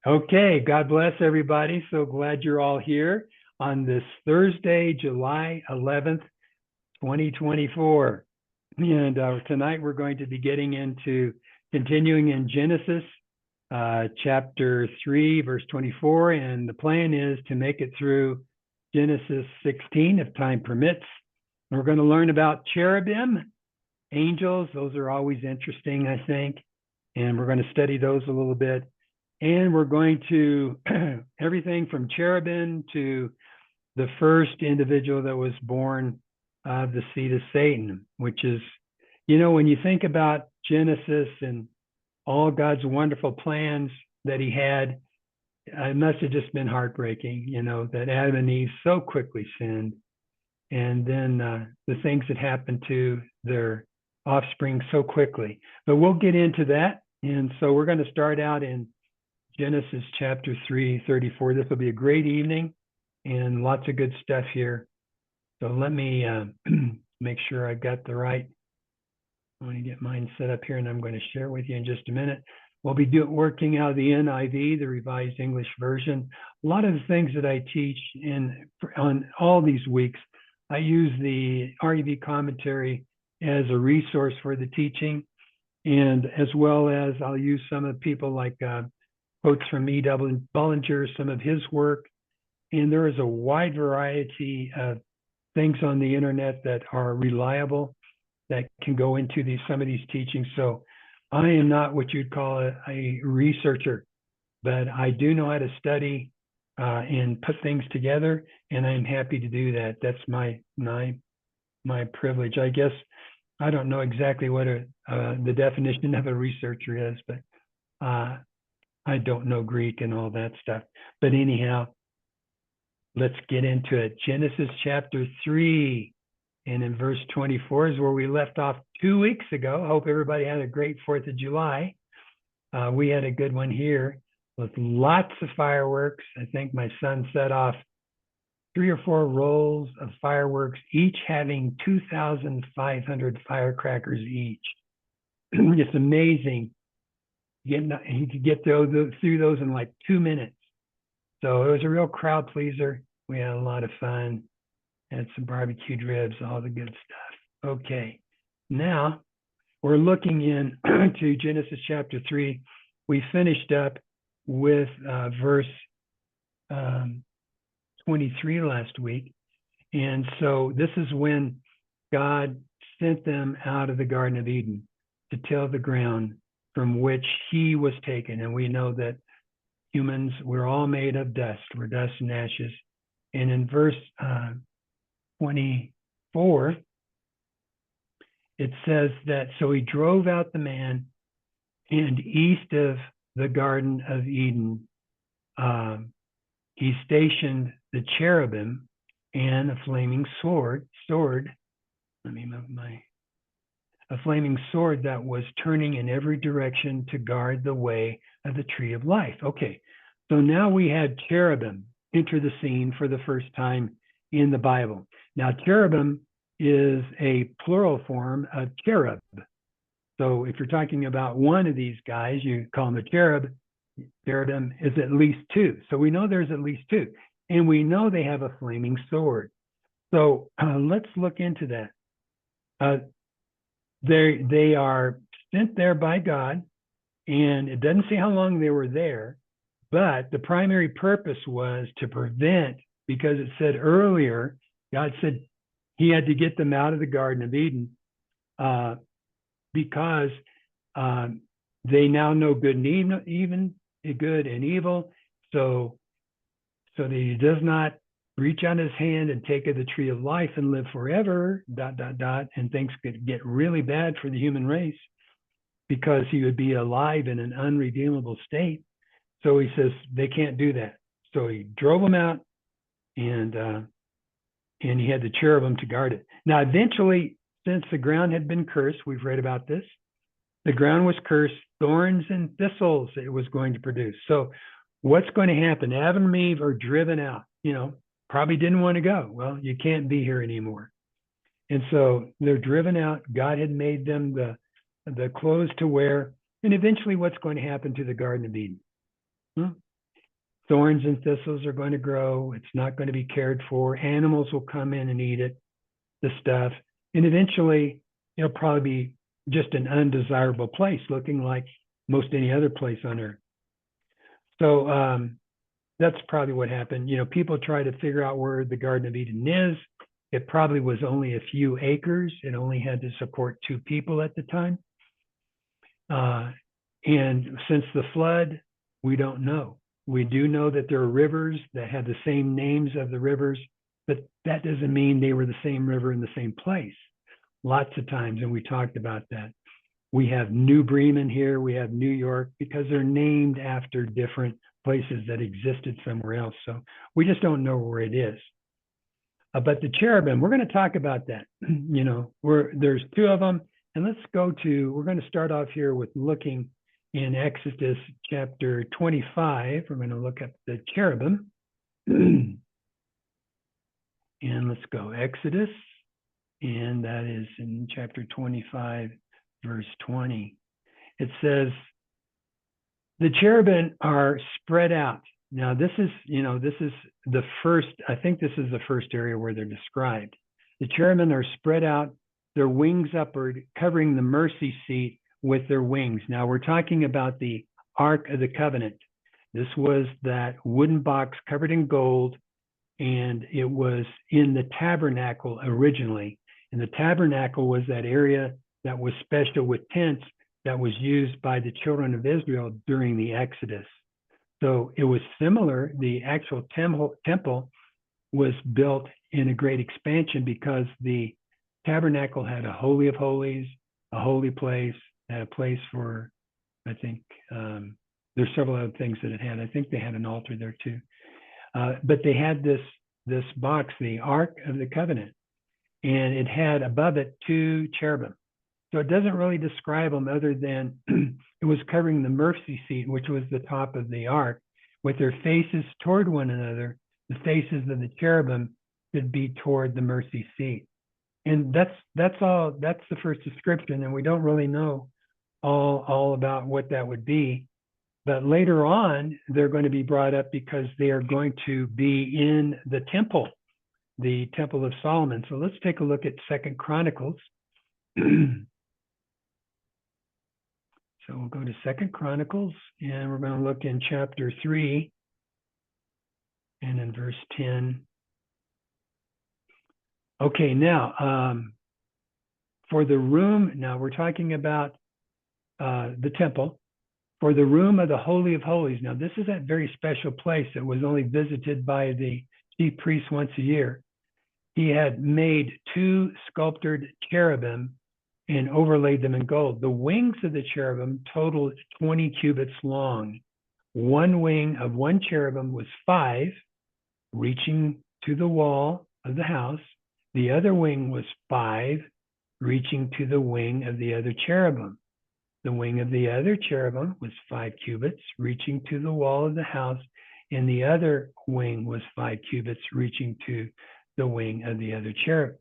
Okay, God bless everybody. So glad you're all here on this Thursday, July 11th, 2024. And tonight we're going to be getting into continuing in Genesis chapter 3, verse 24. And the plan is to make it through Genesis 16 if time permits. We're going to learn about cherubim, angels. Those are always interesting, I think. And we're going to study those a little bit. And we're going to everything from cherubim to the first individual that was born of the seed of Satan, which is, when you think about Genesis and all God's wonderful plans that he had, it must have just been heartbreaking, that Adam and Eve so quickly sinned. And then the things that happened to their offspring so quickly. But we'll get into that. And so we're going to start out in Genesis chapter 3, 34. This will be a great evening and lots of good stuff here. So let me make sure I've got the right. I want to get mine set up here, and I'm going to share with you in just a minute. We'll be working out of the NIV, the Revised English Version. A lot of the things that I teach on all these weeks, I use the REV commentary as a resource for the teaching, and as well as I'll use some of the people like quotes from E.W. Bullinger, some of his work. And there is a wide variety of things on the internet that are reliable that can go into some of these teachings. So I am not what you'd call a researcher, but I do know how to study and put things together, and I'm happy to do that. That's my privilege. I guess I don't know exactly what the definition of a researcher is, but I don't know Greek and all that stuff. But anyhow, let's get into it. Genesis chapter 3, and in verse 24 is where we left off 2 weeks ago. I hope everybody had a great 4th of July. We had a good one here with lots of fireworks. I think my son set off 3 or 4 rolls of fireworks, each having 2,500 firecrackers each. It's amazing. He could get through those in like 2 minutes. So it was a real crowd pleaser. We had a lot of fun, had some barbecued ribs, all the good stuff. Okay, now we're looking in to Genesis chapter 3. We finished up with verse 23 last week. And so this is when God sent them out of the Garden of Eden to till the ground from which he was taken. And we know that humans, we're all made of dust. We're dust and ashes. And in verse 24, it says that, so he drove out the man, and east of the Garden of Eden, he stationed the cherubim and a flaming sword. Let me move a flaming sword that was turning in every direction to guard the way of the tree of life. Okay, so now we had cherubim enter the scene for the first time in the Bible. Now, cherubim is a plural form of cherub. So if you're talking about one of these guys, you call them a cherub. Cherubim is at least 2. So we know there's at least 2. And we know they have a flaming sword. So let's look into that. They are sent there by God, and it doesn't say how long they were there, but the primary purpose was to prevent, because it said earlier, God said he had to get them out of the Garden of Eden because they now know good and evil, so that he does not reach out his hand and take of the tree of life and live forever, ... and things could get really bad for the human race because he would be alive in an unredeemable state. So he says they can't do that. So he drove them out, and he had the cherubim to guard it. Now, eventually, since the ground had been cursed, we've read about this, the ground was cursed, thorns and thistles it was going to produce. So what's going to happen? Adam and Eve are driven out, probably didn't want to go. Well, you can't be here anymore. And so they're driven out. God had made them the clothes to wear. And eventually what's going to happen to the Garden of Eden? thorns and thistles are going to grow. It's not going to be cared for. Animals will come in and eat it, the stuff. And eventually it'll probably be just an undesirable place, looking like most any other place on earth. So that's probably what happened. People try to figure out where the Garden of Eden is. It probably was only a few acres. It only had to support 2 people at the time. And since the flood, we don't know. We do know that there are rivers that have the same names of the rivers, but that doesn't mean they were the same river in the same place. Lots of times, and we talked about that. We have New Bremen here, we have New York, because they're named after different places that existed somewhere else. So we just don't know where it is. But the cherubim, we're going to talk about that. There's 2 of them. And we're going to start off here with looking in Exodus chapter 25. We're going to look at the cherubim. And let's go Exodus. And that is in chapter 25, verse 20. It says, the cherubim are spread out. Now, this is the first, I think this is the first area where they're described. The cherubim are spread out, their wings upward, covering the mercy seat with their wings. Now, we're talking about the Ark of the Covenant. This was that wooden box covered in gold, and it was in the tabernacle originally. And the tabernacle was that area that was special with tents that was used by the children of Israel during the Exodus. So it was similar. The actual temple was built in a great expansion because the tabernacle had a holy of holies, a holy place, had a place for, I think, there's several other things that it had. I think they had an altar there too. But they had this box, the Ark of the Covenant, and it had above it 2 cherubim. So it doesn't really describe them other than it was covering the mercy seat, which was the top of the ark, with their faces toward one another. The faces of the cherubim should be toward the mercy seat. And that's all. That's the first description, and we don't really know all about what that would be. But later on, they're going to be brought up because they are going to be in the Temple of Solomon. So let's take a look at 2 Chronicles. So we'll go to 2 Chronicles, and we're going to look in chapter 3 and in verse 10. Okay, now, for the room, now we're talking about the temple. For the room of the Holy of Holies. Now, this is that very special place that was only visited by the chief priest once a year. He had made 2 sculptured cherubim and overlaid them in gold. The wings of the cherubim totaled 20 cubits long. One wing of one cherubim was 5, reaching to the wall of the house. The other wing was 5, reaching to the wing of the other cherubim. The wing of the other cherubim was 5 cubits, reaching to the wall of the house, and the other wing was 5 cubits, reaching to the wing of the other cherub.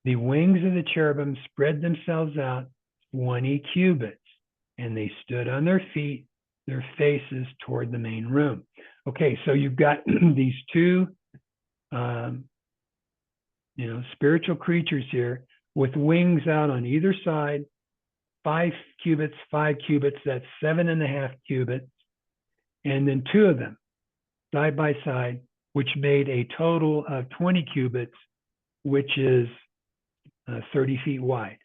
The wings of the cherubim spread themselves out 20 cubits, and they stood on their feet, their faces toward the main room. Okay, so you've got these 2 spiritual creatures here with wings out on either side, 5 cubits, that's 7.5 cubits, and then 2 of them side by side, which made a total of 20 cubits, which is 30 feet wide.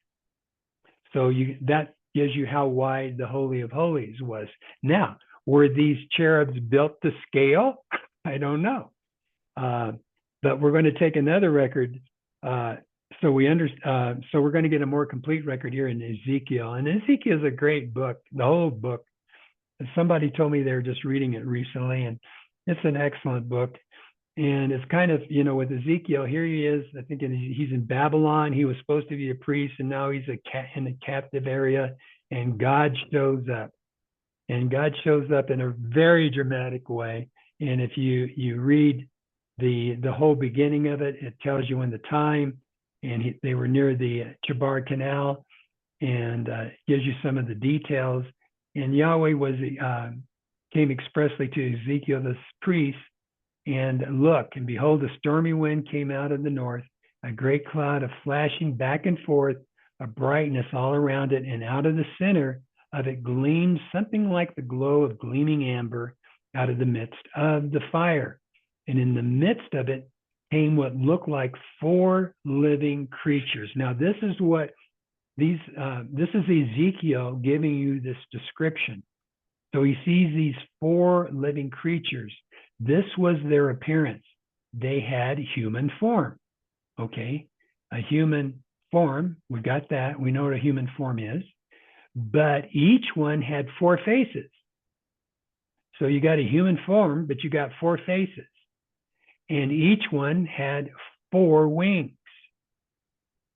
So that gives you how wide the Holy of Holies was. Now, were these cherubs built to scale? I don't know. But we're going to take another record. So we're going to get a more complete record here in Ezekiel. And Ezekiel is a great book, the whole book. Somebody told me they were just reading it recently, and it's an excellent book. And it's kind of, with Ezekiel, here he is, I think he's in Babylon. He was supposed to be a priest, and now he's in a captive area, and God shows up. And God shows up in a very dramatic way. And if you read the whole beginning of it, it tells you when the time, and they were near the Chebar Canal, and gives you some of the details. And Yahweh came expressly to Ezekiel the priest, and look, and behold, a stormy wind came out of the north, a great cloud of flashing back and forth, a brightness all around it, and out of the center of it gleamed something like the glow of gleaming amber out of the midst of the fire. And in the midst of it came what looked like 4 living creatures. Now, this is Ezekiel giving you this description. So he sees these 4 living creatures. This was their appearance. They had human form. Okay, a human form, we got that. We know what a human form is. But each one had 4 faces. So you got a human form, but you got 4 faces. And each one had 4 wings.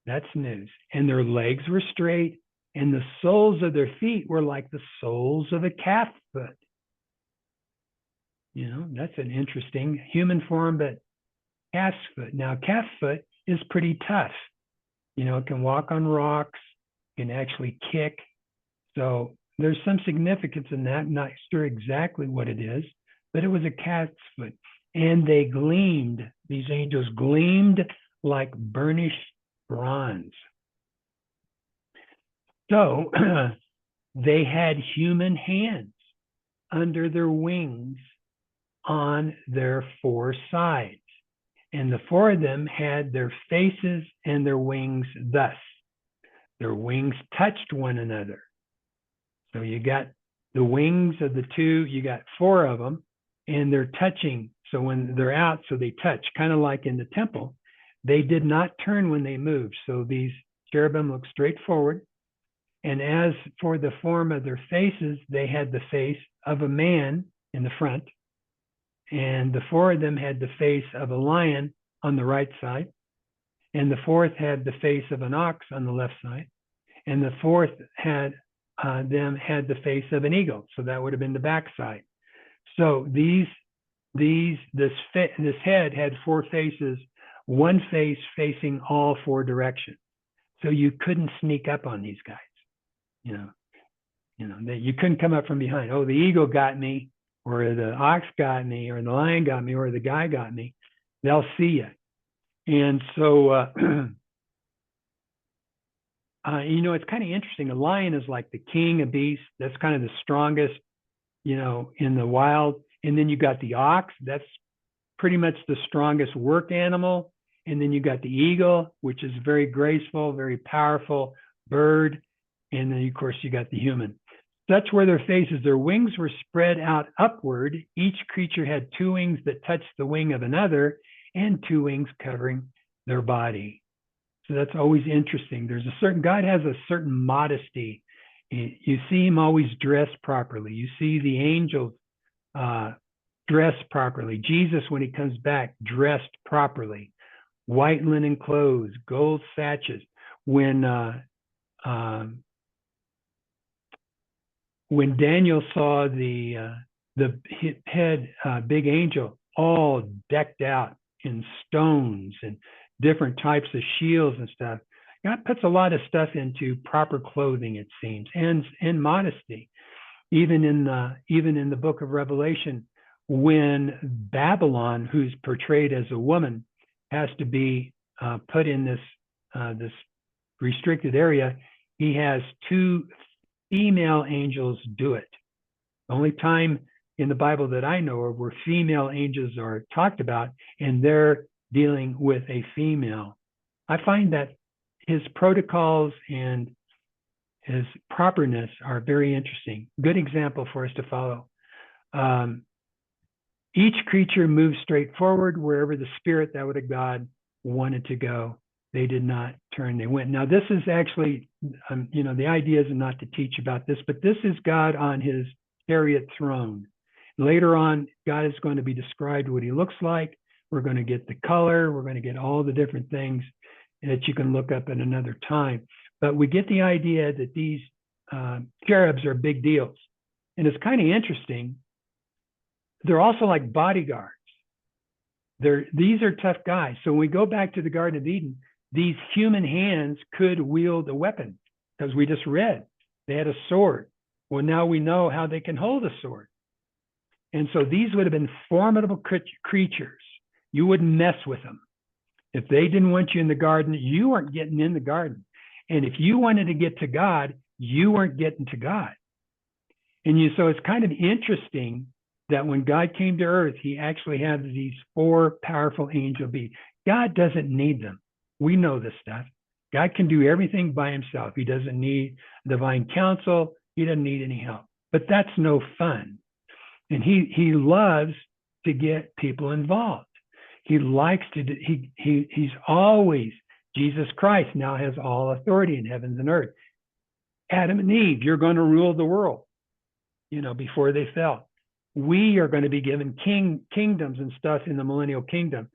That's news. And their legs were straight, and the soles of their feet were like the soles of a calf foot. You know, that's an interesting human form, but calf foot. Now, calf foot is pretty tough. You know, it can walk on rocks, can actually kick. So there's some significance in that. I'm not sure exactly what it is, but it was a calf's foot. And they gleamed, these angels gleamed like burnished bronze. So they had human hands under their wings on their 4 sides. And the 4 of them had their faces and their wings thus. Their wings touched one another. So you got the wings of the 2, you got 4 of them, and they're touching. So when they're out, so they touch, kind of like in the temple. They did not turn when they moved. So these cherubim look straight forward. And as for the form of their faces, they had the face of a man in the front. And the 4 of them had the face of a lion on the right side. And the 4th had the face of an ox on the left side. And the 4th had the face of an eagle. So that would have been the back side. So this head had 4 faces, 1 face facing all 4 directions. So you couldn't sneak up on these guys. You know, that you couldn't come up from behind. Oh, the eagle got me, or the ox got me, or the lion got me, or the guy got me. They'll see you. And so, you know, it's kind of interesting. A lion is like the king of beasts. That's kind of the strongest, you know, in the wild. And then you got the ox. That's pretty much the strongest work animal. And then you got the eagle, which is very graceful, very powerful bird. And then, of course, you got the human. Such were their faces. Their wings were spread out upward. Each creature had 2 wings that touched the wing of another, and 2 wings covering their body. So that's always interesting. God has a certain modesty. You see him always dressed properly. You see the angels dressed properly. Jesus, when he comes back, dressed properly. White linen clothes, gold sashes. When Daniel saw the big angel all decked out in stones and different types of shields and stuff, God puts a lot of stuff into proper clothing, it seems, and modesty. Even in the book of Revelation, when Babylon, who's portrayed as a woman, has to be put in this restricted area, he has 2 female angels do it. The only time in the Bible that I know of where female angels are talked about, and they're dealing with a female. I find that his protocols and his properness are very interesting. Good example for us to follow. Each creature moved straight forward wherever the spirit, that would have God, wanted to go. They did not turn, they went. Now, this is actually, you know, the idea is not to teach about this, but this is God on his chariot throne. Later on, God is going to be described what he looks like. We're going to get the color. We're going to get all the different things that you can look up at another time. But we get the idea that these cherubs are big deals. And it's kind of interesting. They're also like bodyguards. These are tough guys. So when we go back to the Garden of Eden, these human hands could wield a weapon, because we just read they had a sword. Well, now we know how they can hold a sword. And so these would have been formidable creatures. You wouldn't mess with them. If they didn't want you in the garden, you weren't getting in the garden. And if you wanted to get to God, you weren't getting to God. And so it's kind of interesting that when God came to earth, he actually had these 4 powerful angel beings. God doesn't need them. We know this stuff. God can do everything by himself. He doesn't need divine counsel. He doesn't need any help. But that's no fun. And he loves to get people involved. He likes to, he's always, Jesus Christ now has all authority in heavens and earth. Adam and Eve, you're going to rule the world, before they fell. We are going to be given kingdoms and stuff in the millennial kingdom.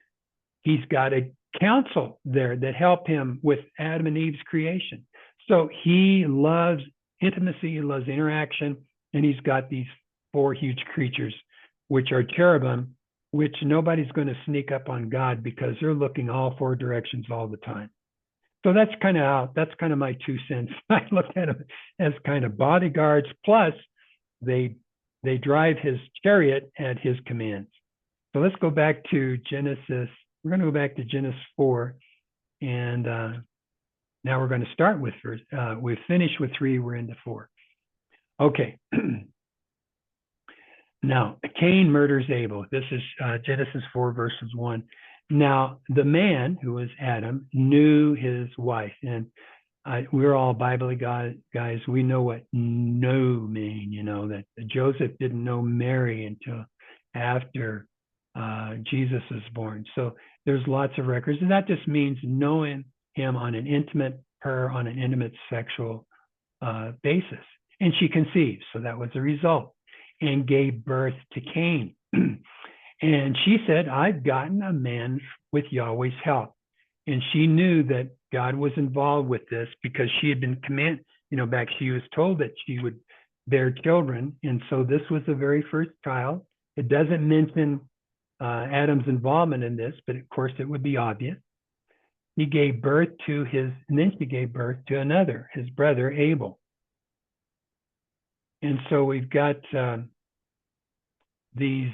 He's got a council there that help him with Adam and Eve's creation. So he loves intimacy, he loves interaction, and he's got these 4 huge creatures, which are cherubim, which nobody's going to sneak up on God because they're looking all 4 directions all the time. So that's kind of my 2 cents. I look at them as kind of bodyguards, plus they drive his chariot at his commands. So let's go back to Genesis. We're going to go back to Genesis 4, and now we're going to start with we've finished with 3, we're into 4. Okay. Now, Cain murders Abel. This is Genesis 4, verses 1. Now, the man, who was Adam, knew his wife. And we're all Bible guys. We know what know mean, that Joseph didn't know Mary until after Jesus was born. So there's lots of records. And that just means knowing him on an intimate sexual basis. And she conceived. So that was the result. And gave birth to Cain. And she said, I've gotten a man with Yahweh's help. And she knew that God was involved with this because she had been commanded, she was told that she would bear children. And so this was the very first child. It doesn't mention Adam's involvement in this, but of course it would be obvious. He gave birth to and then she gave birth to another, his brother Abel. And so we've got these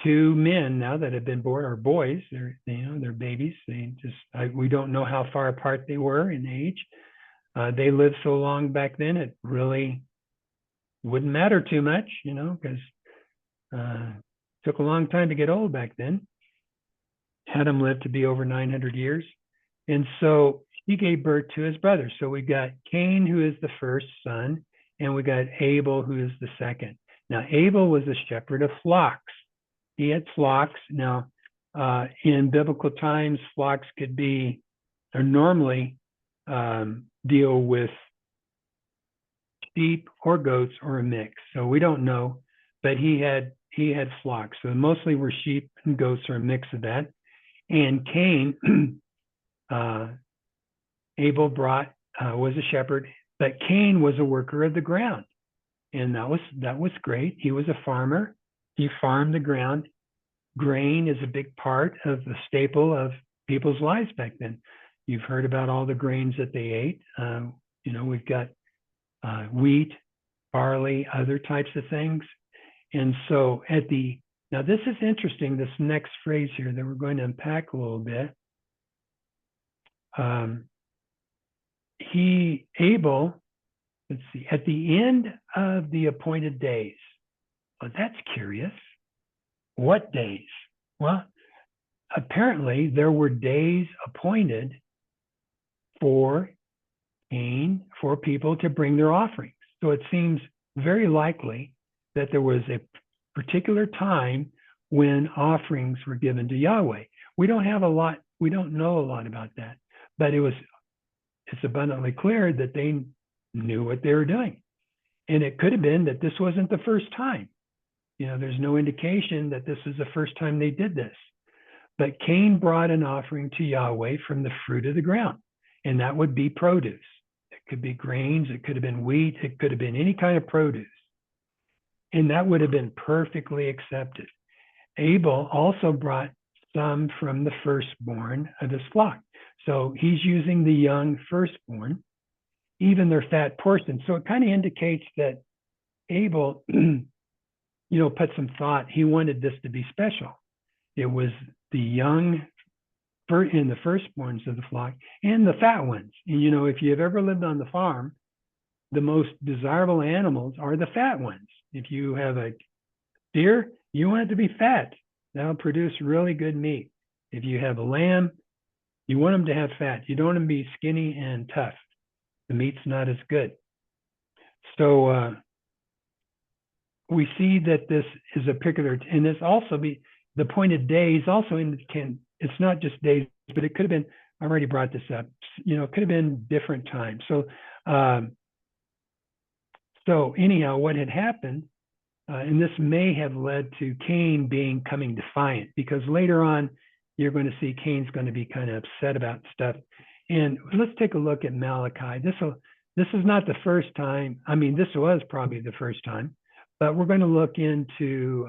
2 men now that have been born, or boys. They're babies. We don't know how far apart they were in age. They lived so long back then, it really wouldn't matter too much, because it took a long time to get old back then. Adam lived to be over 900 years. And so he gave birth to his brother. So we got Cain, who is the first son, and we got Abel, who is the second. Now, Abel was a shepherd of flocks. He had flocks. Now, in biblical times, flocks could be, or normally deal with sheep or goats or a mix. So we don't know, but he had flocks. So mostly were sheep and goats or a mix of that. And Cain, Abel was a shepherd, but Cain was a worker of the ground. And that was great. He was a farmer. He farmed the ground. Grain is a big part of the staple of people's lives back then. You've heard about all the grains that they ate. We've got wheat, barley, other types of things. And so now this is interesting, this next phrase here that we're going to unpack a little bit. Abel, let's see, at the end of the appointed days. Well, that's curious. What days? Well, apparently there were days appointed for people to bring their offerings. So it seems very likely that there was a particular time when offerings were given to Yahweh. We don't know a lot about that, but it's abundantly clear that they knew what they were doing. And it could have been that this wasn't the first time. There's no indication that this is the first time they did this. But Cain brought an offering to Yahweh from the fruit of the ground, and that would be produce. It could be grains, it could have been wheat, it could have been any kind of produce. And that would have been perfectly accepted. Abel also brought some from the firstborn of his flock. So he's using the young firstborn, even their fat portion. So it kind of indicates that Abel put some thought. He wanted this to be special. It was the young in the firstborns of the flock and the fat ones. And, if you've ever lived on the farm, the most desirable animals are the fat ones. If you have a deer, you want it to be fat. That'll produce really good meat. If you have a lamb, you want them to have fat. You don't want them to be skinny and tough. The meat's not as good. So we see that this is a particular, and this also be the appointed days also it's not just days, but it could have been, I already brought this up, it could have been different times. So anyhow, what had happened, and this may have led to Cain coming defiant, because later on, you're going to see Cain's going to be kind of upset about stuff. And let's take a look at Malachi. This is not the first time. I mean, this was probably the first time, but we're going to look into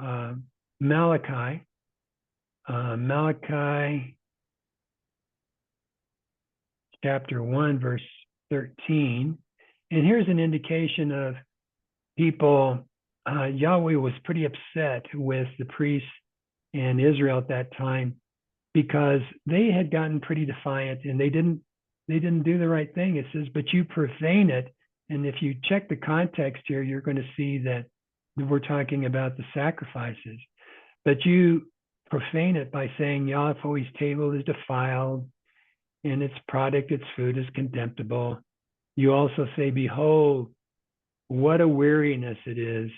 Malachi. Malachi chapter 1, verse 13. And here's an indication of people. Yahweh was pretty upset with the priests and Israel at that time, because they had gotten pretty defiant and they didn't do the right thing. It says, but you profane it. And if you check the context here, you're going to see that we're talking about the sacrifices. But you profane it by saying Yahweh's table is defiled and its product, its food is contemptible. You also say, behold, what a weariness it is.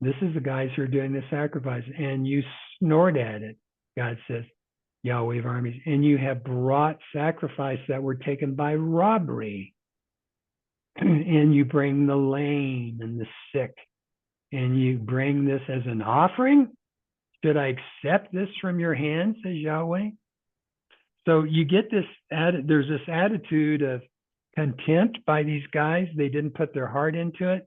This is the guys who are doing the sacrifice. And you snort at it, God says, Yahweh of armies, and you have brought sacrifice that were taken by robbery. And you bring the lame and the sick, and you bring this as an offering. Should I accept this from your hand, says Yahweh? So you get this, there's this attitude of contempt by these guys. They didn't put their heart into it.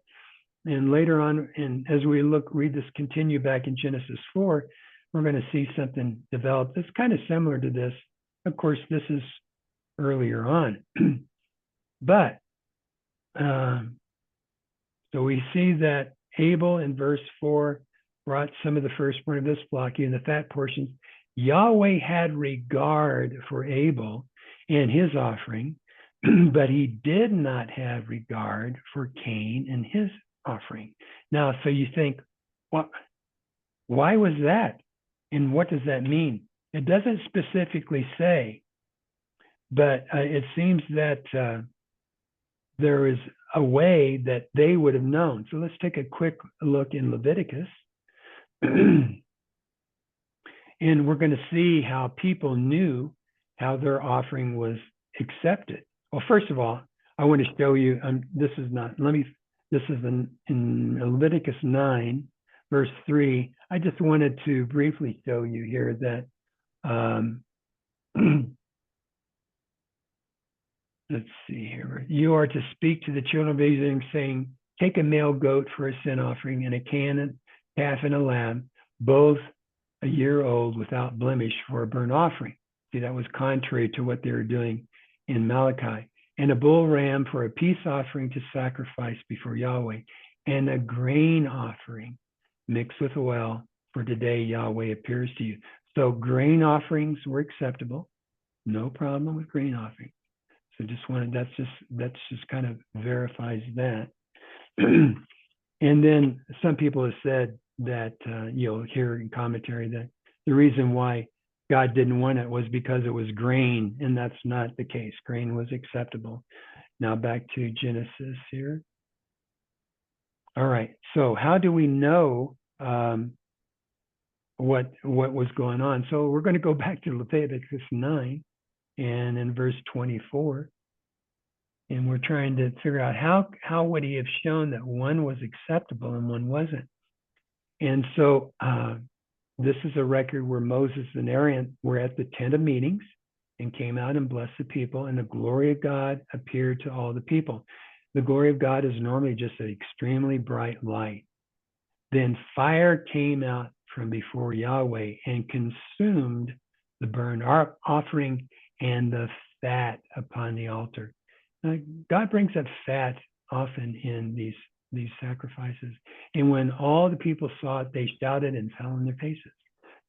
And later on, and as we read this, continue back in Genesis 4, we're going to see something develop that's kind of similar to this. Of course, this is earlier on. But, so we see that Abel in verse 4 brought some of the firstborn of this flock, and the fat portions. Yahweh had regard for Abel and his offering, but he did not have regard for Cain and his offering. Now, so you think, well, why was that? And what does that mean? It doesn't specifically say, but it seems that there is a way that they would have known. So let's take a quick look in Leviticus. And we're going to see how people knew how their offering was accepted. Well, first of all, I want to show you, this is in Leviticus 9, verse 3. I just wanted to briefly show you here that, let's see here. You are to speak to the children of Israel, saying, take a male goat for a sin offering, and a calf and a lamb, both a year old without blemish, for a burnt offering. See, that was contrary to what they were doing in Malachi. And a bull ram for a peace offering to sacrifice before Yahweh, and a grain offering mixed with oil, for today Yahweh appears to you. So grain offerings were acceptable. No problem with grain offerings. So that's just kind of verifies that. And then some people have said that, you'll hear in commentary that the reason why God didn't want it was because it was grain, and that's not the case. Grain was acceptable. Now back to Genesis here. All right, so how do we know what was going on? So we're going to go back to Leviticus 9 and in verse 24. And we're trying to figure out how would he have shown that one was acceptable and one wasn't. And so this is a record where Moses and Aaron were at the tent of meetings and came out and blessed the people, and the glory of God appeared to all the people. The glory of God is normally just an extremely bright light. Then fire came out from before Yahweh and consumed the burnt offering and the fat upon the altar. Now, God brings up fat often in these these sacrifices. And when all the people saw it, they shouted and fell on their faces.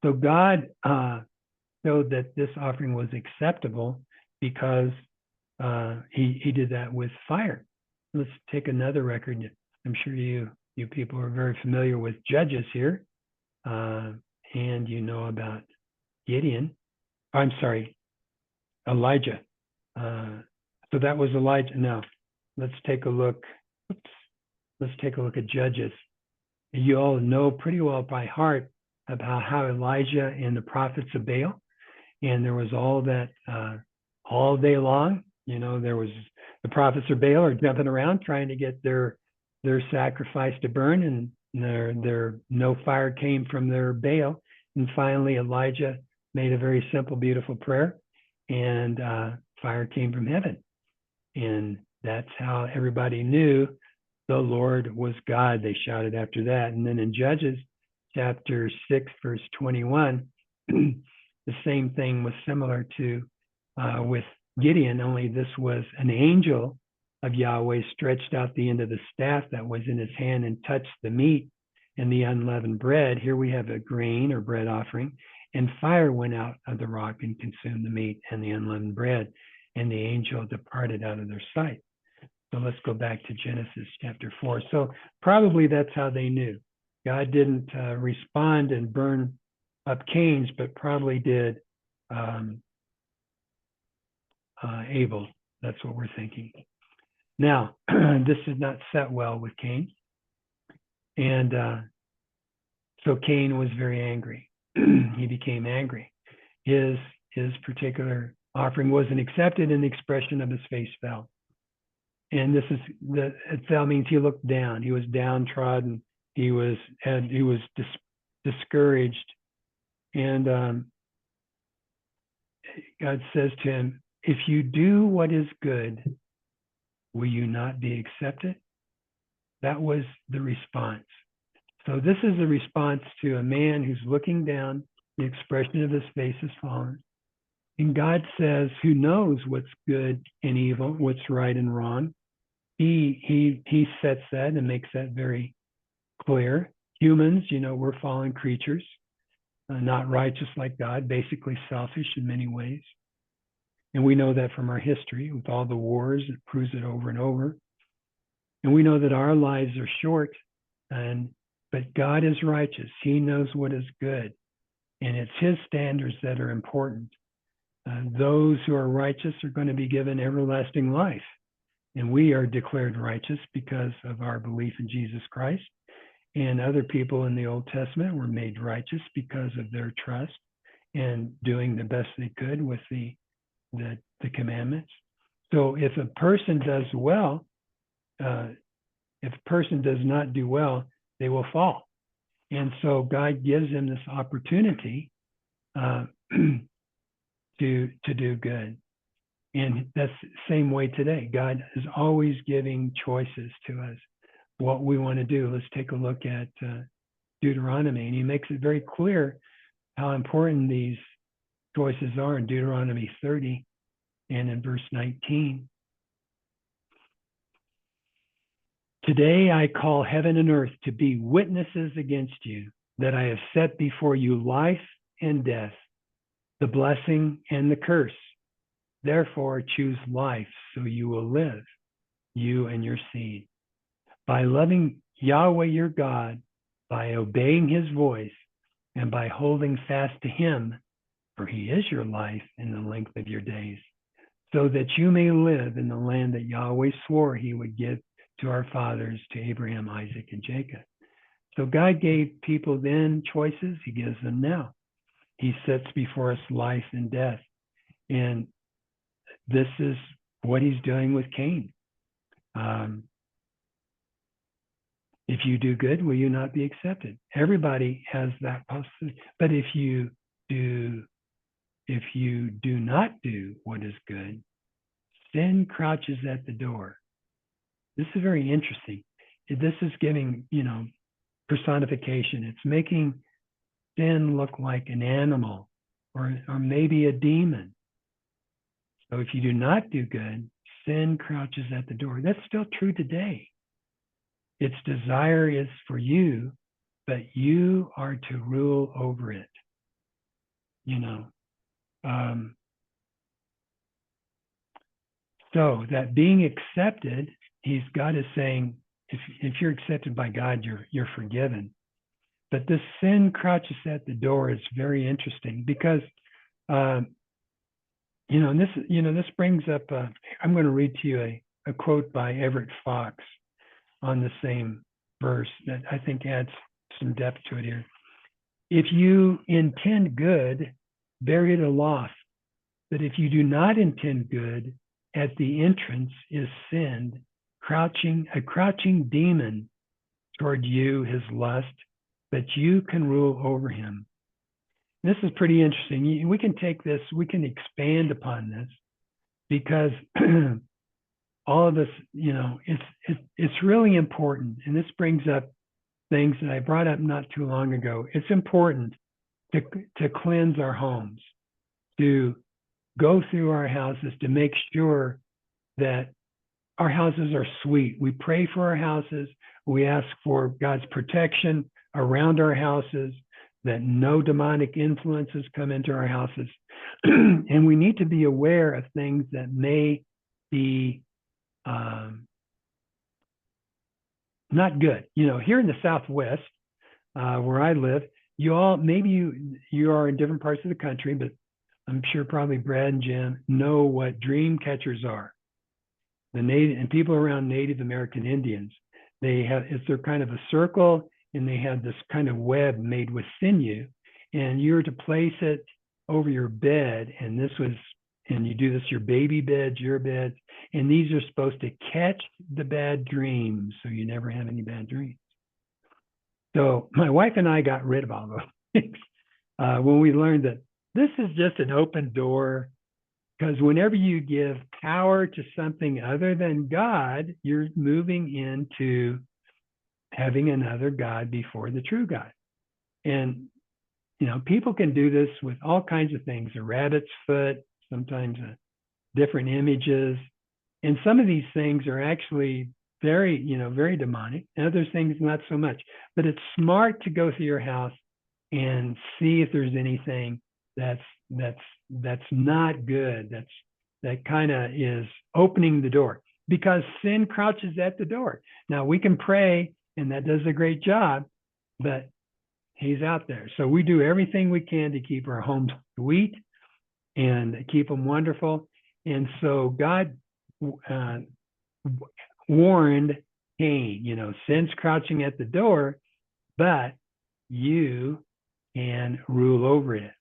So God showed that this offering was acceptable because he did that with fire. Let's take another record. I'm sure you people are very familiar with Judges here, and you know about Gideon. I'm sorry, Elijah. So that was Elijah. Now, let's take a look. Oops. Let's take a look at Judges. You all know pretty well by heart about how Elijah and the prophets of Baal, and there was all that all day long. You know, there was the prophets of Baal are jumping around trying to get their sacrifice to burn, and there no fire came from their Baal. And finally, Elijah made a very simple, beautiful prayer, and fire came from heaven. And that's how everybody knew the Lord was God. They shouted after that. And then in Judges chapter 6, verse 21, the same thing was similar to with Gideon, only this was an angel of Yahweh stretched out the end of the staff that was in his hand and touched the meat and the unleavened bread. Here we have a grain or bread offering, and fire went out of the rock and consumed the meat and the unleavened bread, and the angel departed out of their sight. So let's go back to Genesis chapter 4. So probably that's how they knew. God didn't respond and burn up Cain's, but probably did Abel. That's what we're thinking. Now, this did not set well with Cain. And so Cain was very angry. He became angry. His particular offering wasn't accepted, and the expression of his face fell. And it fell means he looked down. He was downtrodden. He was discouraged. And God says to him, if you do what is good, will you not be accepted? That was the response. So this is a response to a man who's looking down, the expression of his face is fallen. And God says, who knows what's good and evil, what's right and wrong. He sets that and makes that very clear. Humans, we're fallen creatures, not righteous like God, basically selfish in many ways. And we know that from our history with all the wars, it proves it over and over. And we know that our lives are short, but God is righteous. He knows what is good. And it's his standards that are important. Those who are righteous are going to be given everlasting life. And we are declared righteous because of our belief in Jesus Christ. And other people in the Old Testament were made righteous because of their trust and doing the best they could with the commandments. So if a person does well, if a person does not do well, they will fall. And so God gives them this opportunity to do good. And that's the same way today. God is always giving choices to us, what we want to do. Let's take a look at Deuteronomy. And he makes it very clear how important these choices are in Deuteronomy 30 and in verse 19. Today I call heaven and earth to be witnesses against you, that I have set before you life and death, the blessing and the curse. Therefore choose life so you will live, you and your seed. By loving Yahweh your God, by obeying his voice, and by holding fast to him, for he is your life and the length of your days, so that you may live in the land that Yahweh swore he would give to our fathers, to Abraham, Isaac, and Jacob. So God gave people then choices, he gives them now. He sets before us life and death. And this is what he's doing with Cain. If you do good, will you not be accepted? Everybody has that possibility. But if you do not do what is good, sin crouches at the door. This is very interesting. This is giving, personification. It's making sin look like an animal or maybe a demon. So if you do not do good, sin crouches at the door. That's still true today. Its desire is for you, but you are to rule over it. You know, so that being accepted, God is saying, if you're accepted by God, you're forgiven. But this sin crouches at the door is very interesting because, this brings up. I'm going to read to you a quote by Everett Fox on the same verse that I think adds some depth to it here. If you intend good, bear it aloft. But if you do not intend good, at the entrance is sin, a crouching demon toward you, his lust, but you can rule over him. This is pretty interesting. We can take this, we can expand upon this because all of us, it's really important. And this brings up things that I brought up not too long ago. It's important to cleanse our homes, to go through our houses, to make sure that our houses are sweet. We pray for our houses. We ask for God's protection around our houses, that no demonic influences come into our houses. And we need to be aware of things that may be not good. Here in the Southwest, where I live, you are in different parts of the country, but I'm sure probably Brad and Jim know what dream catchers are. And people around Native American Indians, it's their kind of a circle, and they have this kind of web made with sinew, and you're to place it over your bed, and you do this, your baby beds, your beds, and these are supposed to catch the bad dreams, so you never have any bad dreams. So my wife and I got rid of all those things when we learned that this is just an open door, because whenever you give power to something other than God, you're moving into having another God before the true God. And, people can do this with all kinds of things, a rabbit's foot, sometimes different images. And some of these things are actually very, very demonic, and other things not so much. But it's smart to go through your house and see if there's anything that's not good, that kind of is opening the door, because sin crouches at the door. Now we can pray, and that does a great job, but he's out there. So we do everything we can to keep our homes sweet and keep them wonderful. And so God warned Cain, sin's crouching at the door, but you can rule over it.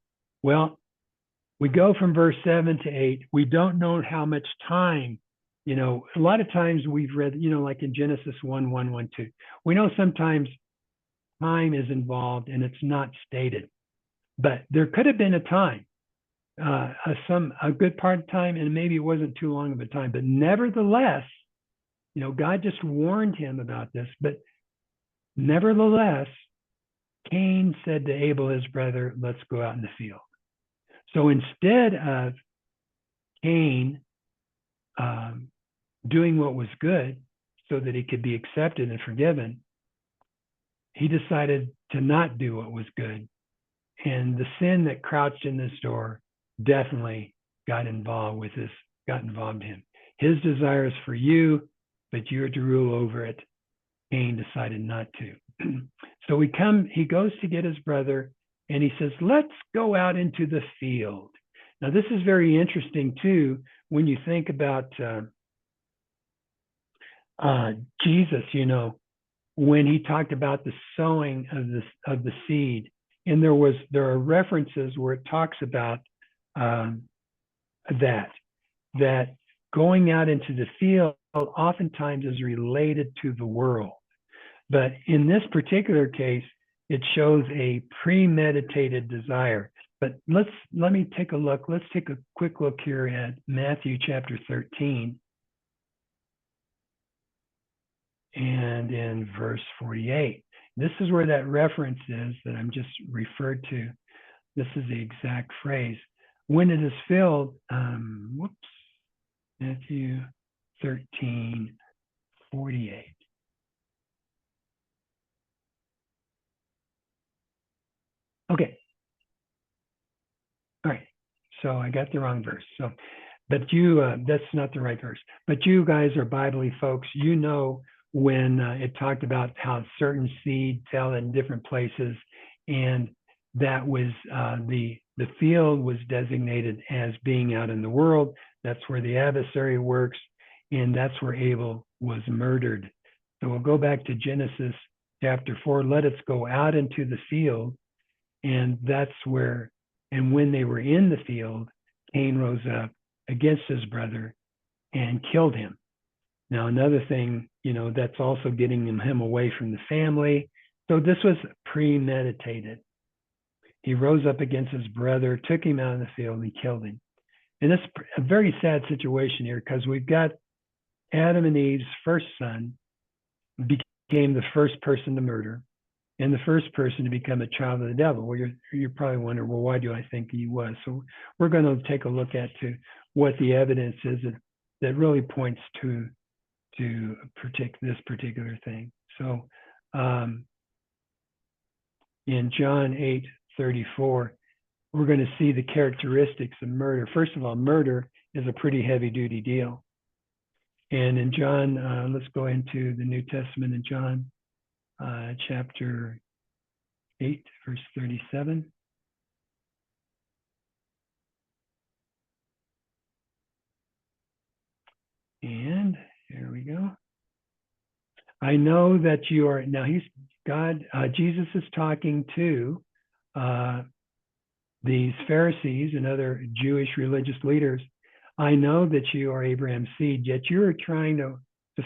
Well, we go from verse 7 to 8. We don't know how much time, a lot of times we've read, like in Genesis 1:1-2. We know sometimes time is involved and it's not stated, but there could have been a time, a good part of time, and maybe it wasn't too long of a time, but nevertheless, God just warned him about this, but nevertheless, Cain said to Abel, his brother, let's go out in the field. So instead of Cain doing what was good so that he could be accepted and forgiven, he decided to not do what was good. And the sin that crouched in this door definitely got involved in him. His desire is for you, but you're to rule over it. Cain decided not to. So he goes to get his brother, and he says, let's go out into the field. Now, this is very interesting, too, when you think about Jesus, when he talked about the sowing of the seed. And there are references where it talks about that going out into the field oftentimes is related to the world. But in this particular case, it shows a premeditated desire. But let me take a look. Let's take a quick look here at Matthew chapter 13. And in verse 48. This is where that reference is that I'm just referred to. This is the exact phrase. When it is filled, Matthew 13:48. Okay. All right. So I got the wrong verse. So, but you, that's not the right verse. But you guys are Bible folks. You know when it talked about how certain seed fell in different places, and that was the field was designated as being out in the world. That's where the adversary works, and that's where Abel was murdered. So we'll go back to Genesis chapter 4. Let us go out into the field, and that's where. And when they were in the field, Cain rose up against his brother and killed him. Now, another thing, that's also getting him away from the family. So this was premeditated. He rose up against his brother, took him out of the field, and killed him. And it's a very sad situation here because we've got Adam and Eve's first son became the first person to murder and the first person to become a child of the devil. Well, you're probably wondering, well, why do I think he was? So we're going to take a look at what the evidence is that really points to this particular thing. So in John 8:34, we're going to see the characteristics of murder. First of all, murder is a pretty heavy duty deal. And in John, let's go into the New Testament in John chapter 8, verse 37. And here we go. I know that you are, now Jesus is talking to these Pharisees and other Jewish religious leaders. I know that you are Abraham's seed, yet you are trying to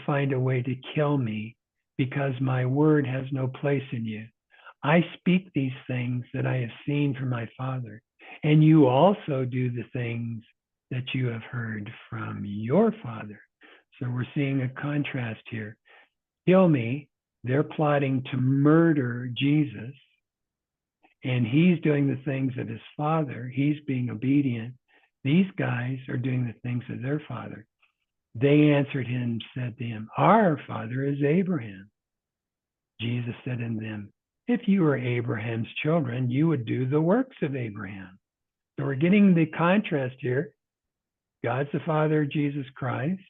find a way to kill me because my word has no place in you. I speak these things that I have seen from my Father, and you also do the things that you have heard from your father. So we're seeing a contrast here. Kill me. They're plotting to murder Jesus, and he's doing the things of his father. He's being obedient. These guys are doing the things of their father. They answered him, said to him, our father is Abraham. Jesus said to them, if you were Abraham's children, you would do the works of Abraham. So we're getting the contrast here. God's the Father of Jesus Christ.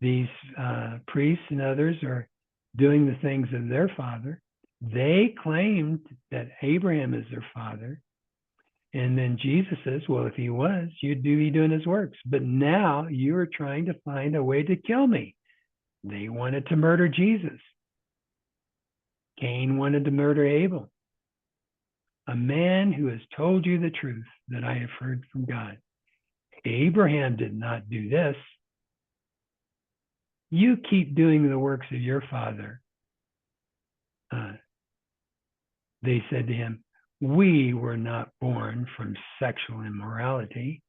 These priests and others are doing the things of their father. They claimed that Abraham is their father. And then Jesus says, well, if he was, you'd be doing his works. But now you are trying to find a way to kill me. They wanted to murder Jesus. Cain wanted to murder Abel. A man who has told you the truth that I have heard from God. Abraham did not do this. You keep doing the works of your father. They said to him, we were not born from sexual immorality.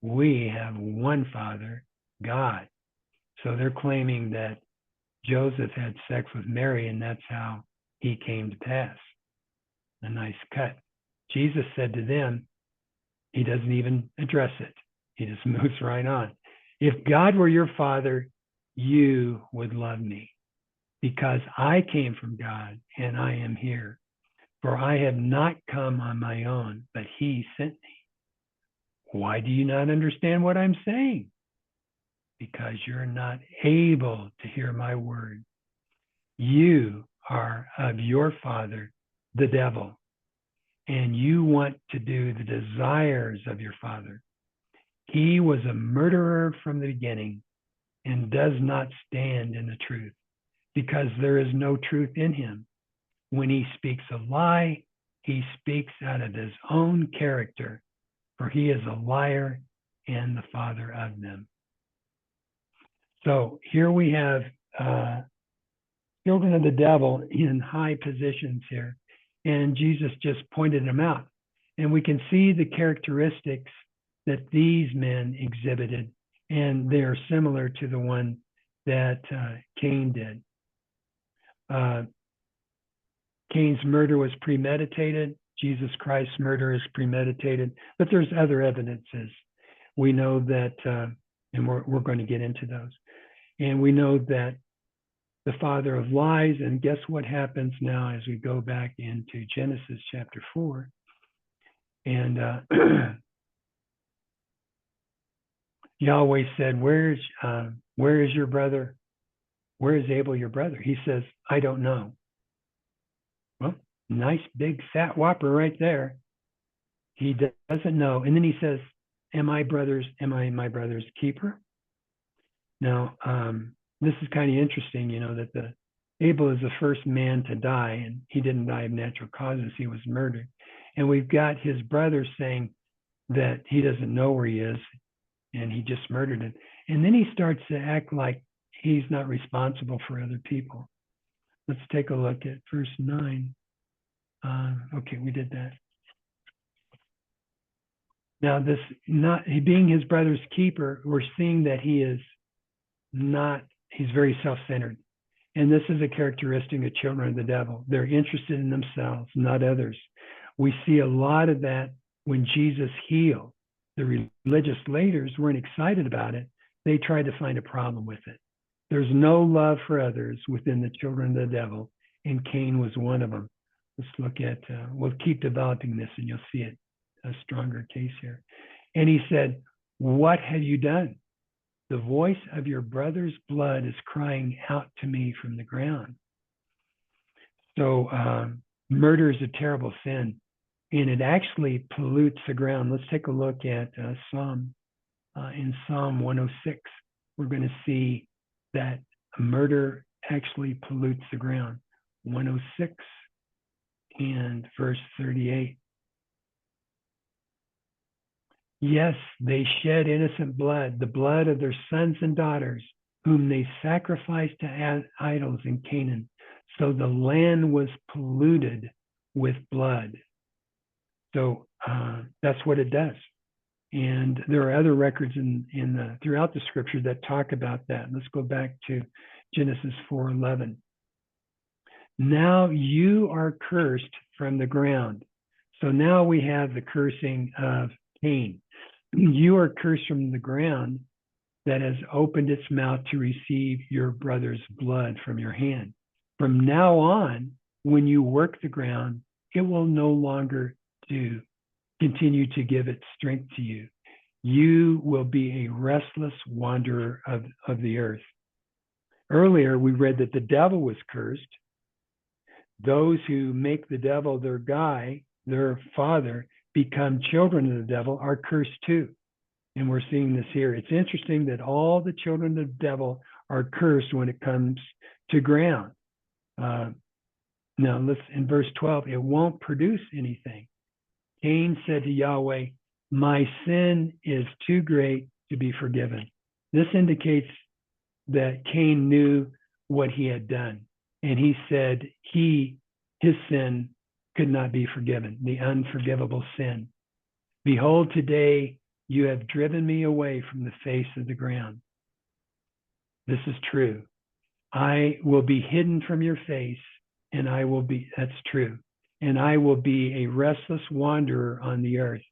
We have one Father, God. So they're claiming that Joseph had sex with Mary, and that's how he came to pass. A nice cut. Jesus said to them, he doesn't even address it. He just moves right on. If God were your father, you would love me, because I came from God and I am here. For I have not come on my own, but he sent me. Why do you not understand what I'm saying? Because you're not able to hear my word. You are of your father, the devil, and you want to do the desires of your father. He was a murderer from the beginning and does not stand in the truth, because there is no truth in him. When he speaks a lie, he speaks out of his own character, for he is a liar and the father of them. So here we have children of the devil in high positions here, and Jesus just pointed them out. And we can see the characteristics that these men exhibited, and they're similar to the one that Cain did. Cain's murder was premeditated. Jesus Christ's murder is premeditated, but there's other evidences. We know that, and we're going to get into those. And we know that the father of lies, and guess what happens now as we go back into Genesis chapter 4? And Yahweh said, where is your brother? Where is Abel, your brother? He says, I don't know. Well, nice big fat whopper right there. He doesn't know. And then he says, am I my brother's keeper? Now, this is kind of interesting, that Abel is the first man to die, and he didn't die of natural causes. He was murdered. And we've got his brother saying that he doesn't know where he is, and he just murdered him. And then he starts to act like he's not responsible for other people. Let's take a look at verse 9. Okay, we did that. Now, this not being his brother's keeper, we're seeing that he's very self-centered. And this is a characteristic of children of the devil. They're interested in themselves, not others. We see a lot of that when Jesus healed. The religious leaders weren't excited about it. They tried to find a problem with it. There's no love for others within the children of the devil, and Cain was one of them. Let's look at, we'll keep developing this and you'll see it, a stronger case here. And he said, what have you done? The voice of your brother's blood is crying out to me from the ground. So murder is a terrible sin, and it actually pollutes the ground. Let's take a look at Psalm 106. We're going to see that murder actually pollutes the ground. 106 and verse 38. Yes, they shed innocent blood, the blood of their sons and daughters, whom they sacrificed to idols in Canaan. So the land was polluted with blood. So that's what it does. And there are other records throughout the scripture that talk about that. Let's go back to Genesis 4:11. Now you are cursed from the ground. So now we have the cursing of Cain. You are cursed from the ground that has opened its mouth to receive your brother's blood from your hand. From now on, when you work the ground, it will no longer continue to give its strength to you. You will be a restless wanderer of the earth. Earlier, we read that the devil was cursed. Those who make the devil their guy, their father, become children of the devil, are cursed too. And we're seeing this here. It's interesting that all the children of the devil are cursed when it comes to ground. Now, in verse 12, it won't produce anything. Cain said to Yahweh, my sin is too great to be forgiven. This indicates that Cain knew what he had done. And he said his sin could not be forgiven, the unforgivable sin. Behold, today you have driven me away from the face of the ground. This is true. I will be hidden from your face, and that's true. And I will be a restless wanderer on the earth.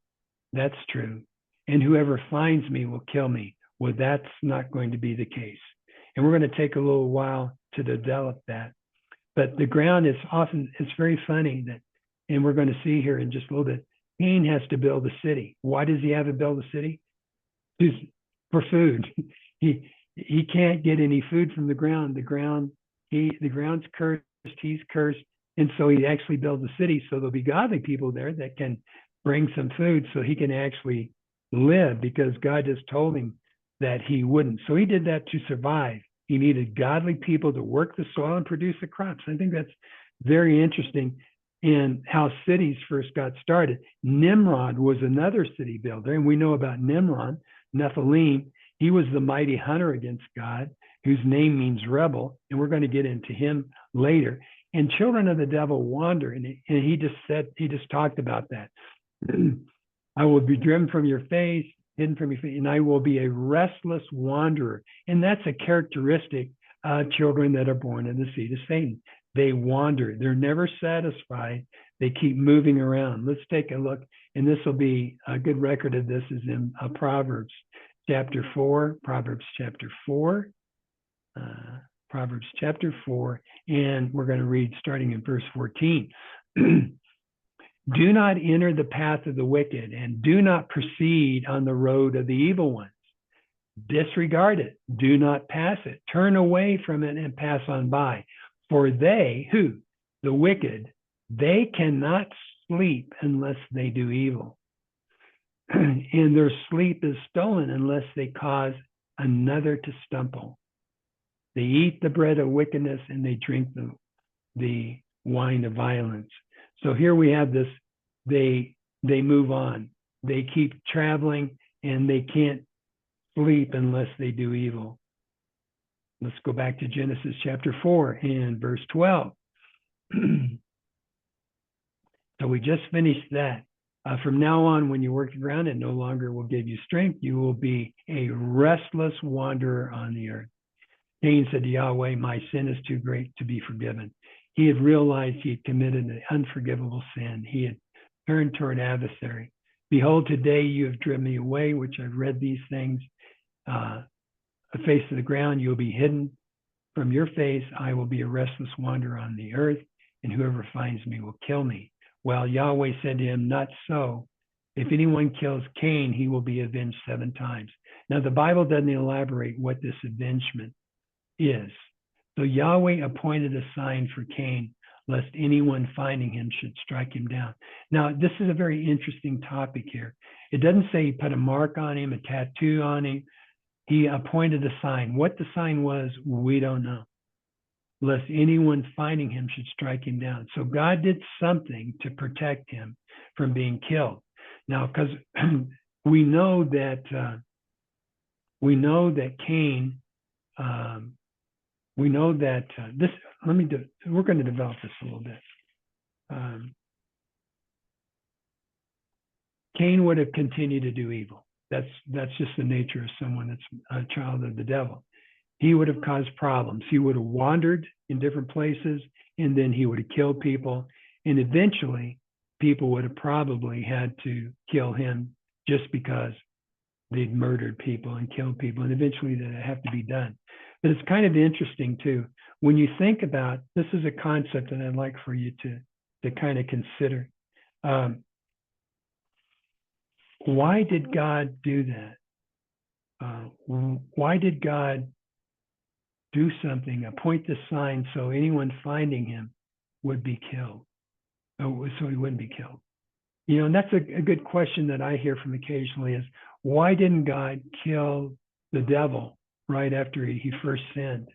That's true. And whoever finds me will kill me. Well, that's not going to be the case. And we're going to take a little while to develop that. But the ground is it's very funny that, and we're going to see here in just a little bit, Cain has to build a city. Why does he have to build a city? For food. He can't get any food from the ground. The ground's cursed, he's cursed. And so he actually builds a city, so there'll be godly people there that can bring some food so he can actually live, because God just told him that he wouldn't. So he did that to survive. He needed godly people to work the soil and produce the crops. I think that's very interesting in how cities first got started. Nimrod was another city builder, and we know about Nimrod, Nephilim. He was the mighty hunter against God, whose name means rebel, and we're going to get into him later. And children of the devil wander, and he just talked about that. I will be driven from your face, hidden from your face, and I will be a restless wanderer. And that's a characteristic of children that are born in the seed of Satan. They wander. They're never satisfied. They keep moving around. Let's take a look, and this will be a good record of this is in Proverbs chapter 4. Proverbs chapter 4. Proverbs chapter 4, and we're going to read starting in verse 14. Do not enter the path of the wicked, and do not proceed on the road of the evil ones. Disregard it. Do not pass it. Turn away from it and pass on by. For they, who? The wicked, they cannot sleep unless they do evil. And their sleep is stolen unless they cause another to stumble. They eat the bread of wickedness and they drink the wine of violence. So here we have this, they move on. They keep traveling and they can't sleep unless they do evil. Let's go back to Genesis chapter 4 and verse 12. So we just finished that. From now on, when you work the ground, it no longer will give you strength. You will be a restless wanderer on the earth. Cain said to Yahweh, my sin is too great to be forgiven. He had realized he had committed an unforgivable sin. He had turned toward adversary. Behold, today you have driven me away, which I've read these things. The face of the ground, you will be hidden from your face. I will be a restless wanderer on the earth, and whoever finds me will kill me. Well, Yahweh said to him, not so. If anyone kills Cain, he will be avenged 7 times. Now, the Bible doesn't elaborate what this avengement is. So Yahweh appointed a sign for Cain, lest anyone finding him should strike him down. Now, this is a very interesting topic here. It doesn't say he put a mark on him, a tattoo on him. He appointed a sign. What the sign was, we don't know. Lest anyone finding him should strike him down. So God did something to protect him from being killed. Now, because we know that Cain, we know that this. We're going to develop this a little bit. Cain would have continued to do evil. That's just the nature of someone that's a child of the devil. He would have caused problems. He would have wandered in different places, and then he would have killed people. And eventually, people would have probably had to kill him just because they'd murdered people and killed people. And eventually, that have to be done. But it's kind of interesting, too. When you think about, this is a concept that I'd like for you to kind of consider. Why did God do that? Why did God do something, appoint the sign so anyone finding him would be killed, so he wouldn't be killed? You know, and that's a good question that I hear from occasionally is, why didn't God kill the devil right after he first sinned?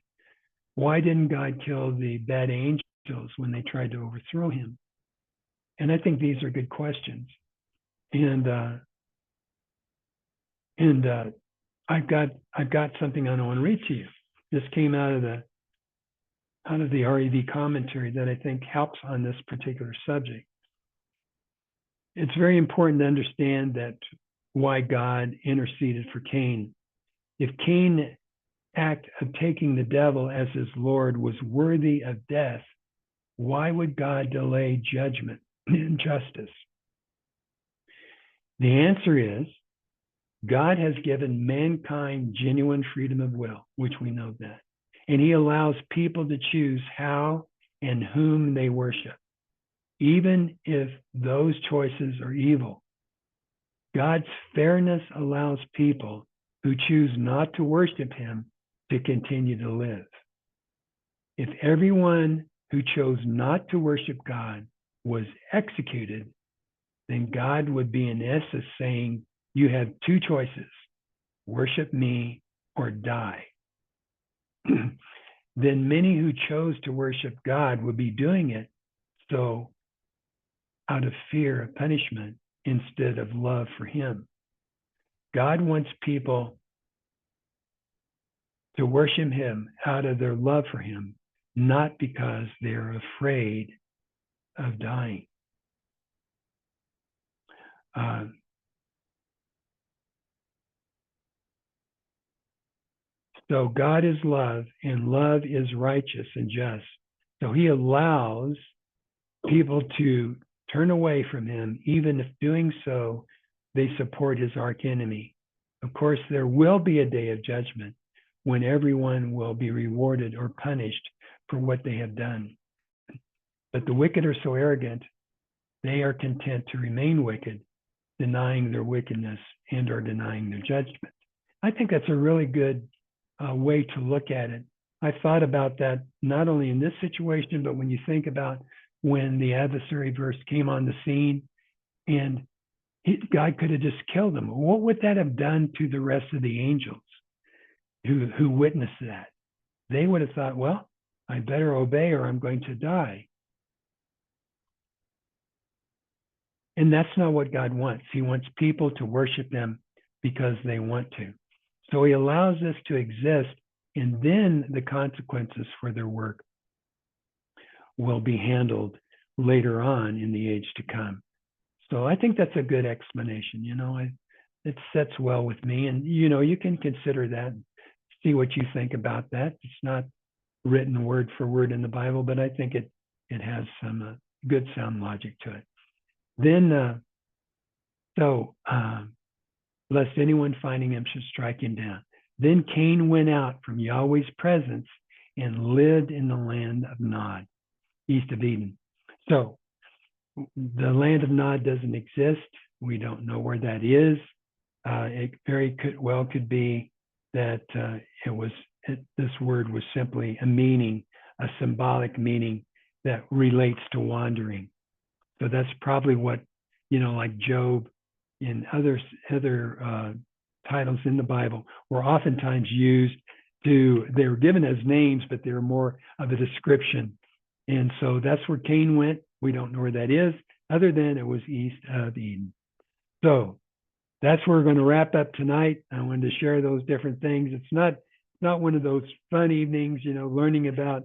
Why didn't God kill the bad angels when they tried to overthrow him? And I think these are good questions. And I've got something I want to read to you. This came out of the REV commentary that I think helps on this particular subject. It's very important to understand that why God interceded for Cain. If Cain's act of taking the devil as his Lord was worthy of death, why would God delay judgment and justice? The answer is, God has given mankind genuine freedom of will, which we know that. And he allows people to choose how and whom they worship, even if those choices are evil. God's fairness allows people who choose not to worship him to continue to live. If everyone who chose not to worship God was executed, then God would be in essence saying, you have 2 choices, worship me or die. Then many who chose to worship God would be doing it so out of fear of punishment instead of love for him. God wants people to worship him out of their love for him, not because they're afraid of dying. So God is love, and love is righteous and just. So he allows people to turn away from him, even if doing so, they support his archenemy. Of course, there will be a day of judgment when everyone will be rewarded or punished for what they have done. But the wicked are so arrogant they are content to remain wicked, denying their wickedness and or denying their judgment. I think that's a really good way to look at it. I thought about that not only in this situation, but when you think about when the adversary verse came on the scene and God could have just killed them. What would that have done to the rest of the angels who witnessed that? They would have thought, well, I better obey or I'm going to die. And that's not what God wants. He wants people to worship him because they want to. So he allows this to exist, and then the consequences for their work will be handled later on in the age to come. So I think that's a good explanation. It sets well with me. And, you can consider that, see what you think about that. It's not written word for word in the Bible, but I think it has some good sound logic to it. Then, lest anyone finding him should strike him down. Then Cain went out from Yahweh's presence and lived in the land of Nod, east of Eden. So the land of Nod doesn't exist. We don't know where that is. It very well could be that this word was simply a symbolic meaning that relates to wandering. So that's probably what, like Job and other titles in the Bible were oftentimes used they were given as names, but they're more of a description. And so that's where Cain went. We don't know where that is, other than it was east of Eden. So that's where we're going to wrap up tonight. I wanted to share those different things. It's not one of those fun evenings, learning about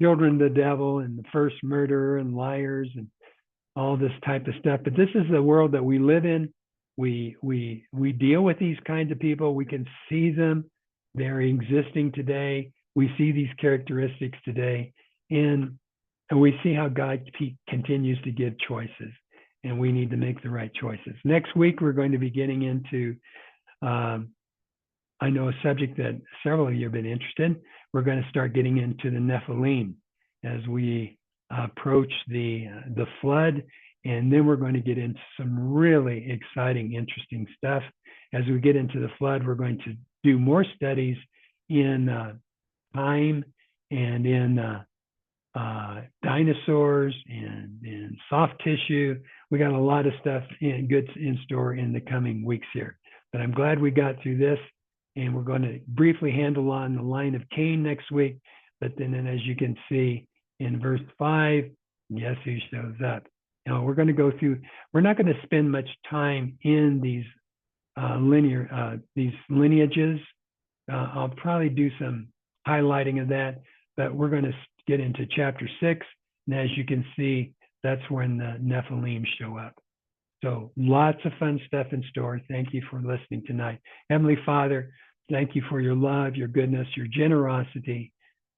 children of the devil and the first murderer and liars and all this type of stuff. But this is the world that we live in. We deal with these kinds of people. We can see them. They're existing today. We see these characteristics today. And we see how God continues to give choices. And we need to make the right choices. Next week, we're going to be getting into, I know, a subject that several of you have been interested in. We're going to start getting into the Nephilim as we approach the flood. And then we're going to get into some really exciting, interesting stuff. As we get into the flood, we're going to do more studies in time and in dinosaurs and in soft tissue. We got a lot of stuff good in store in the coming weeks here. But I'm glad we got through this. And we're going to briefly handle on the line of Cain next week. But then, as you can see in verse 5, guess who shows up? We're going to go through, we're not going to spend much time in these lineages. I'll probably do some highlighting of that, but we're going to get into chapter 6. And as you can see, that's when the Nephilim show up. So lots of fun stuff in store. Thank you for listening tonight. Heavenly Father, thank you for your love, your goodness, your generosity,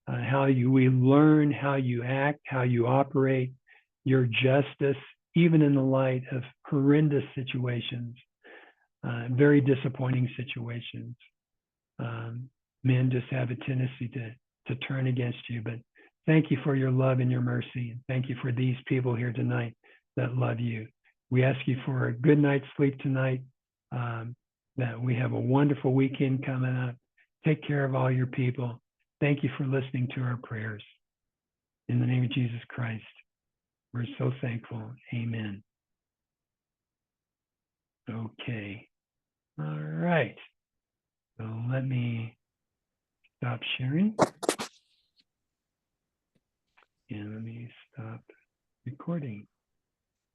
we learn how you act, how you operate, your justice, even in the light of horrendous situations, very disappointing situations. Men just have a tendency to turn against you, but thank you for your love and your mercy. And thank you for these people here tonight that love you. We ask you for a good night's sleep tonight, that we have a wonderful weekend coming up. Take care of all your people. Thank you for listening to our prayers. In the name of Jesus Christ, we're so thankful. Amen. Okay. All right. So let me stop sharing. And let me stop recording.